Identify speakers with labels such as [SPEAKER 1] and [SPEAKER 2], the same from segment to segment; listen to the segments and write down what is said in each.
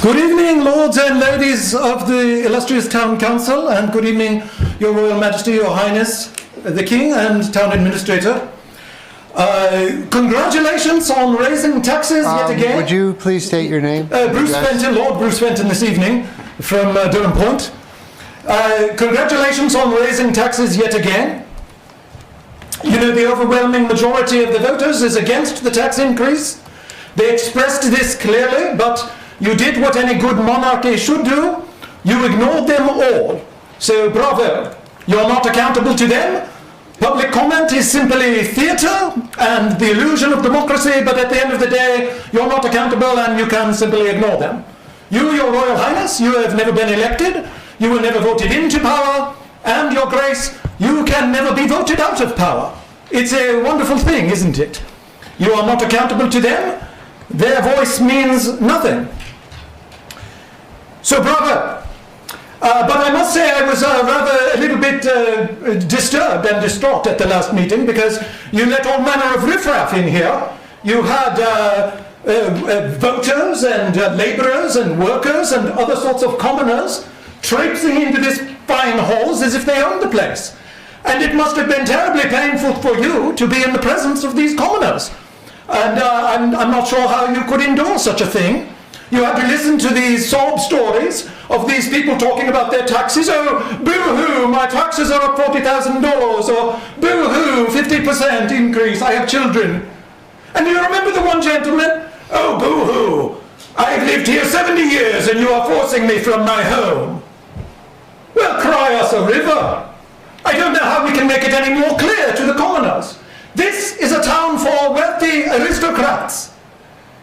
[SPEAKER 1] Good evening, lords and ladies of the illustrious Town Council, and good evening, Your Royal Majesty, Your Highness, the King and Town Administrator. Congratulations on raising taxes yet again.
[SPEAKER 2] Would you please state your name?
[SPEAKER 1] Bruce Fenton, Lord Bruce Fenton this evening from Durham Point. Congratulations on raising taxes yet again. You know, the overwhelming majority of the voters is against the tax increase. They expressed this clearly, but you did what any good monarchy should do. You ignored them all. So bravo. You're not accountable to them. Public comment is simply theatre and the illusion of democracy, but at the end of the day, you're not accountable and you can simply ignore them. You, Your Royal Highness, you have never been elected, you were never voted into power, and Your Grace, you can never be voted out of power. It's a wonderful thing, isn't it? You are not accountable to them, their voice means nothing. So bravo. But I must say I was rather a little bit disturbed and distraught at the last meeting, because you let all manner of riffraff in here. You had voters and labourers and workers and other sorts of commoners traipsing into this fine halls as if they owned the place. And it must have been terribly painful for you to be in the presence of these commoners. And I'm not sure how you could endure such a thing. You had to listen to these sob stories of these people talking about their taxes. Oh, boo-hoo, my taxes are up $40,000. Or boo-hoo, 50% increase, I have children. And you remember the one gentleman? Oh, boo-hoo, I've lived here 70 years and you are forcing me from my home. Well, cry us a river. I don't know how we can make it any more clear to the commoners. This is a town for wealthy aristocrats.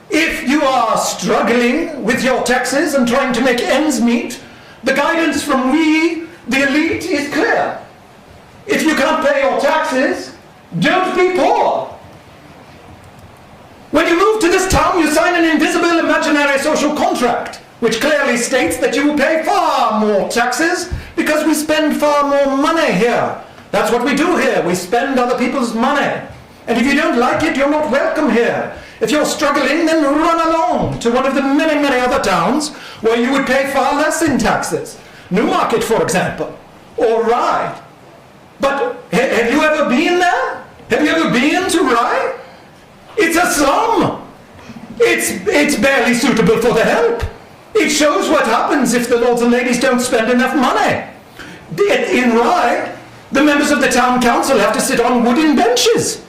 [SPEAKER 1] If you are struggling with your taxes and trying to make ends meet, the guidance from we, the elite, is clear. If you can't pay your taxes, don't be poor. When you move to this town, you sign an invisible imaginary social contract, which clearly states that you will pay far more taxes because we spend far more money here. That's what we do here. We spend other people's money. And if you don't like it, you're not welcome here. If you're struggling, then run along to one of the many, many other towns where you would pay far less in taxes. Newmarket, for example, or Rye. But have you ever been there? Have you ever been to Rye? It's a slum. It's barely suitable for the help. It shows what happens if the lords and ladies don't spend enough money. In Rye, the members of the town council have to sit on wooden benches.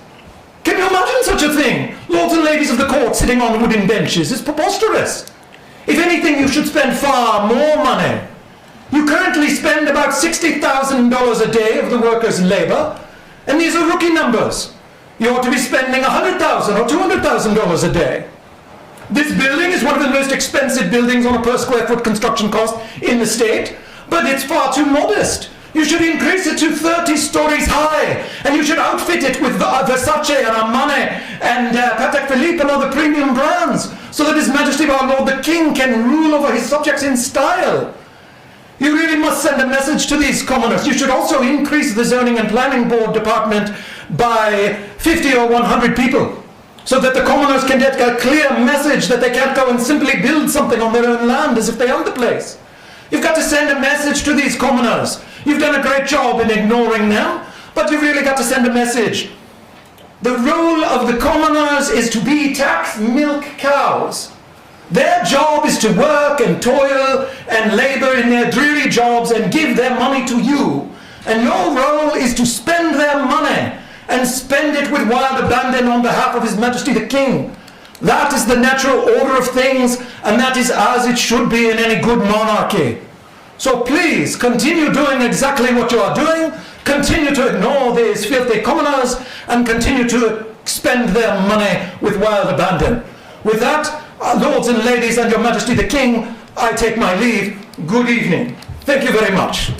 [SPEAKER 1] Can you imagine such a thing? Lords and ladies of the court sitting on wooden benches. It's preposterous. If anything, you should spend far more money. You currently spend about $60,000 a day of the workers' labour, and these are rookie numbers. You ought to be spending $100,000 or $200,000 a day. This building is one of the most expensive buildings on a per square foot construction cost in the state, but it's far too modest. You should increase it to 30 stories high, and you should outfit it with Versace and Armani and Patek Philippe and other premium brands, so that His Majesty our Lord the King can rule over his subjects in style. You really must send a message to these commoners. You should also increase the Zoning and Planning Board department by 50 or 100 people, so that the commoners can get a clear message that they can't go and simply build something on their own land as if they own the place. You've got to send a message to these commoners. You've done a great job in ignoring them, but you've really got to send a message. The role of the commoners is to be tax milk cows. Their job is to work and toil and labour in their dreary jobs and give their money to you. And your role is to spend their money and spend it with wild abandon on behalf of His Majesty the King. That is the natural order of things, and that is as it should be in any good monarchy. So please continue doing exactly what you are doing, continue to ignore these filthy commoners, and continue to spend their money with wild abandon. With that, lords and ladies and Your Majesty the King, I take my leave. Good evening. Thank you very much.